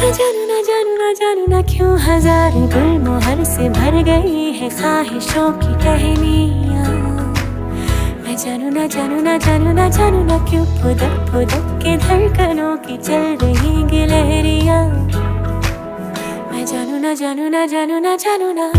न जानू न जानू न जानू न क्यों हजार गुलमोहर से भर गई है ख्वाहिशों की टहनियाँ। न जानू न जानू न जानू न जानू न क्यों फुदक फुदक के धड़कनों की चल रही गिलहरियाँ। मैं जानू न जानू न जानू न जानू न।